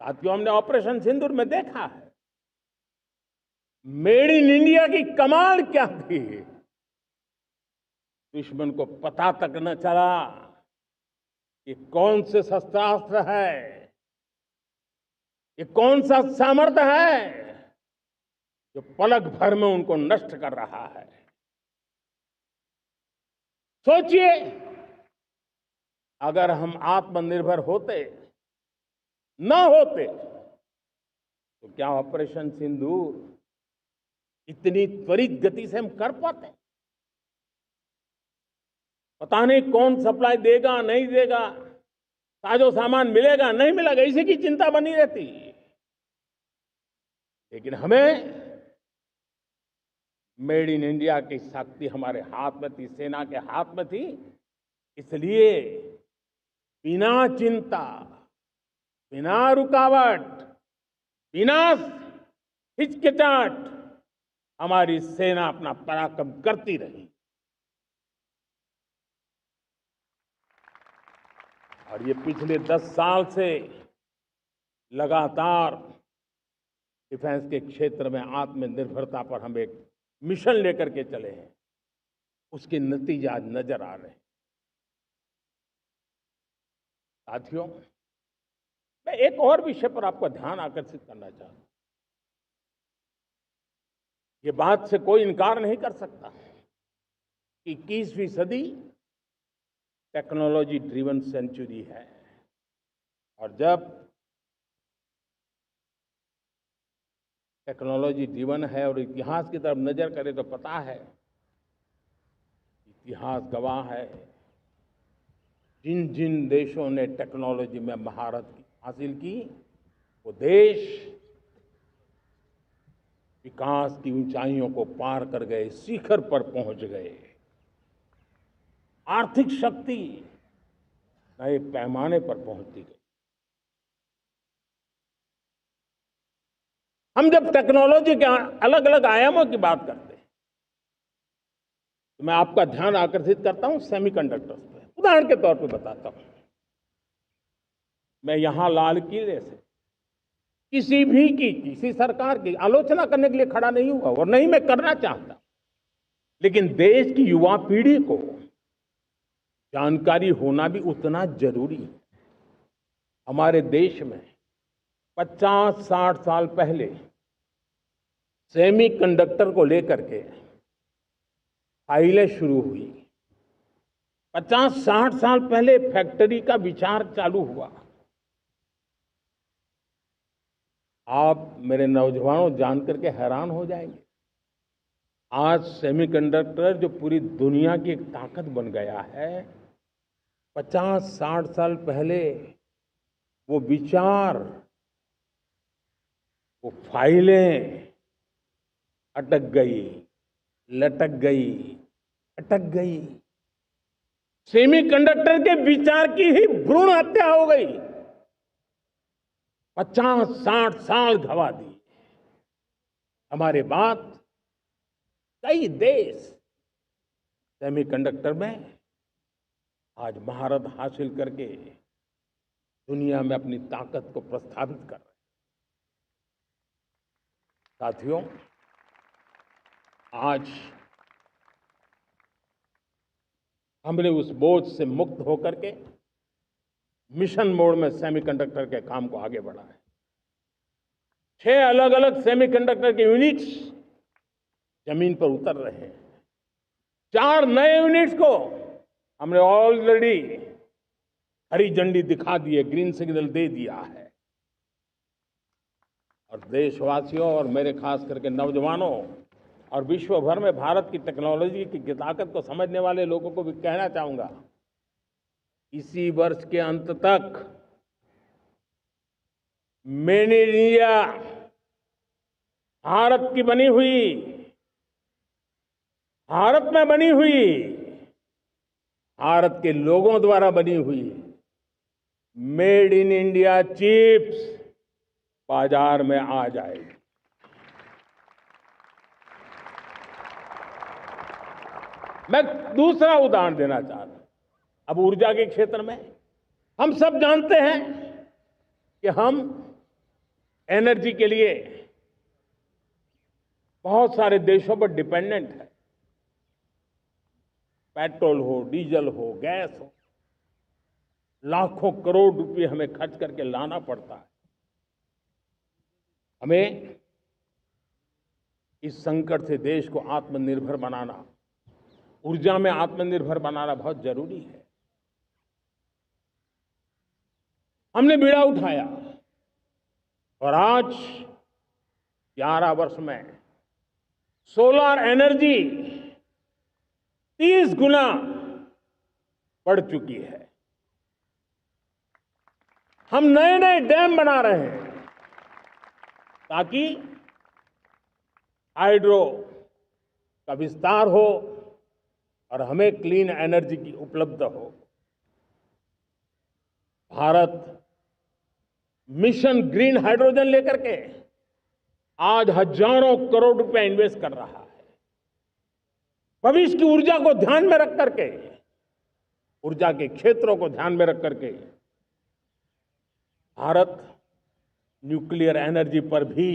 साथियों, हमने ऑपरेशन सिंदूर में देखा है मेड इन इंडिया की कमाल क्या थी। दुश्मन को पता तक न चला कि कौन से शस्त्रास्त्र है, ये कौन सा सामर्थ्य है जो पलक भर में उनको नष्ट कर रहा है। सोचिए, अगर हम आत्मनिर्भर होते न होते तो क्या ऑपरेशन सिंदूर इतनी त्वरित गति से हम कर पाते? पता नहीं कौन सप्लाई देगा नहीं देगा, साजो सामान मिलेगा नहीं मिलेगा, इसी की चिंता बनी रहती। लेकिन हमें मेड इन इंडिया की शक्ति हमारे हाथ में थी, सेना के हाथ में थी। इसलिए बिना चिंता, बिना रुकावट, बिना हिचकिचाहट हमारी सेना अपना पराक्रम करती रही। और ये पिछले 10 साल से लगातार डिफेंस के क्षेत्र में आत्मनिर्भरता पर हम एक मिशन लेकर के चले हैं, उसके नतीजे आज नजर आ रहे हैं। साथियों, मैं एक और विषय पर आपका ध्यान आकर्षित करना चाहता हूं। ये बात से कोई इनकार नहीं कर सकता कि 21वीं सदी टेक्नोलॉजी ड्रिवन सेंचुरी है। और जब टेक्नोलॉजी ड्रिवन है और इतिहास की तरफ नजर करें तो पता है, इतिहास गवाह है, जिन जिन देशों ने टेक्नोलॉजी में महारत हासिल की वो देश विकास की ऊंचाइयों को पार कर गए, शिखर पर पहुंच गए। आर्थिक शक्ति नए पैमाने पर पहुंचती गई। हम जब टेक्नोलॉजी के अलग अलग आयामों की बात करते हैं तो मैं आपका ध्यान आकर्षित करता हूं सेमीकंडक्टर्स पे। उदाहरण के तौर पे बताता हूं, मैं यहां लाल किले से किसी सरकार की आलोचना करने के लिए खड़ा नहीं हुआ और नहीं मैं करना चाहता, लेकिन देश की युवा पीढ़ी को जानकारी होना भी उतना जरूरी है। हमारे देश में 50-60 साल पहले सेमीकंडक्टर को लेकर के फाइलें शुरू हुई। 50-60 साल पहले फैक्ट्री का विचार चालू हुआ। आप मेरे नौजवानों जानकर के हैरान हो जाएंगे, आज सेमीकंडक्टर जो पूरी दुनिया की एक ताकत बन गया है, 50-60 साल पहले वो विचार, वो फाइलें अटक गई, लटक गई, अटक गई। सेमीकंडक्टर के विचार की ही भ्रूण हत्या हो गई। 50-60 साल गवा दी। हमारे बाद कई देश सेमीकंडक्टर में आज महारत हासिल करके दुनिया में अपनी ताकत को प्रस्थापित कर रहे हैं। साथियों, आज हमने उस बोझ से मुक्त होकर के मिशन मोड में सेमीकंडक्टर के काम को आगे बढ़ा है। 6 अलग अलग सेमीकंडक्टर के यूनिट्स जमीन पर उतर रहे हैं। 4 नए यूनिट्स को हमने ऑलरेडी हरी झंडी दिखा दी है, ग्रीन सिग्नल दे दिया है। और देशवासियों और मेरे खास करके नौजवानों और विश्व भर में भारत की टेक्नोलॉजी की ताकत को समझने वाले लोगों को भी कहना चाहूंगा, इसी वर्ष के अंत तक मेड इन इंडिया, भारत की बनी हुई, भारत में बनी हुई, भारत के लोगों द्वारा बनी हुई मेड इन इंडिया चिप्स बाजार में आ जाएगी। मैं दूसरा उदाहरण देना चाहता हूं। अब ऊर्जा के क्षेत्र में हम सब जानते हैं कि हम एनर्जी के लिए बहुत सारे देशों पर डिपेंडेंट है। पेट्रोल हो, डीजल हो, गैस हो, लाखों करोड़ रुपए हमें खर्च करके लाना पड़ता है। हमें इस संकट से देश को आत्मनिर्भर बनाना, ऊर्जा में आत्मनिर्भर बनाना बहुत जरूरी है। हमने बीड़ा उठाया और आज 11 वर्ष में सोलर एनर्जी 30 गुना बढ़ चुकी है। हम नए नए डैम बना रहे हैं ताकि हाइड्रो का विस्तार हो और हमें क्लीन एनर्जी की उपलब्ध हो। भारत मिशन ग्रीन हाइड्रोजन लेकर के आज हजारों करोड़ रुपए इन्वेस्ट कर रहा है। भविष्य की ऊर्जा को ध्यान में रख करके, ऊर्जा के क्षेत्रों को ध्यान में रख करके भारत न्यूक्लियर एनर्जी पर भी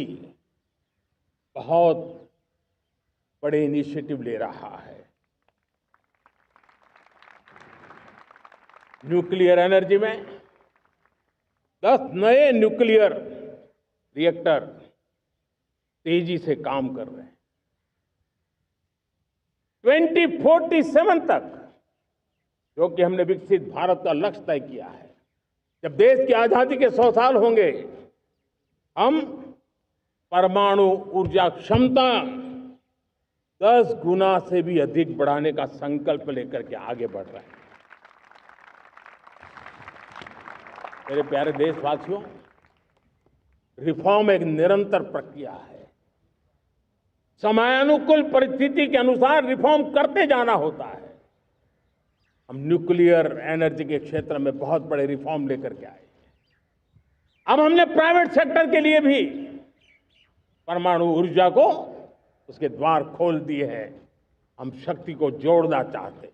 बहुत बड़े इनिशिएटिव ले रहा है। न्यूक्लियर एनर्जी में 10 नए न्यूक्लियर रिएक्टर तेजी से काम कर रहे हैं। 2047 तक, जो कि हमने विकसित भारत का लक्ष्य तय किया है, जब देश की आजादी के 100 साल होंगे, हम परमाणु ऊर्जा क्षमता 10 गुना से भी अधिक बढ़ाने का संकल्प लेकर के आगे बढ़ रहे हैं। मेरे प्यारे देशवासियों, रिफॉर्म एक निरंतर प्रक्रिया है। समयानुकूल परिस्थिति के अनुसार रिफॉर्म करते जाना होता है। हम न्यूक्लियर एनर्जी के क्षेत्र में बहुत बड़े रिफॉर्म लेकर के आए। अब हमने प्राइवेट सेक्टर के लिए भी परमाणु ऊर्जा को उसके द्वार खोल दिए हैं। हम शक्ति को जोड़ना चाहते हैं।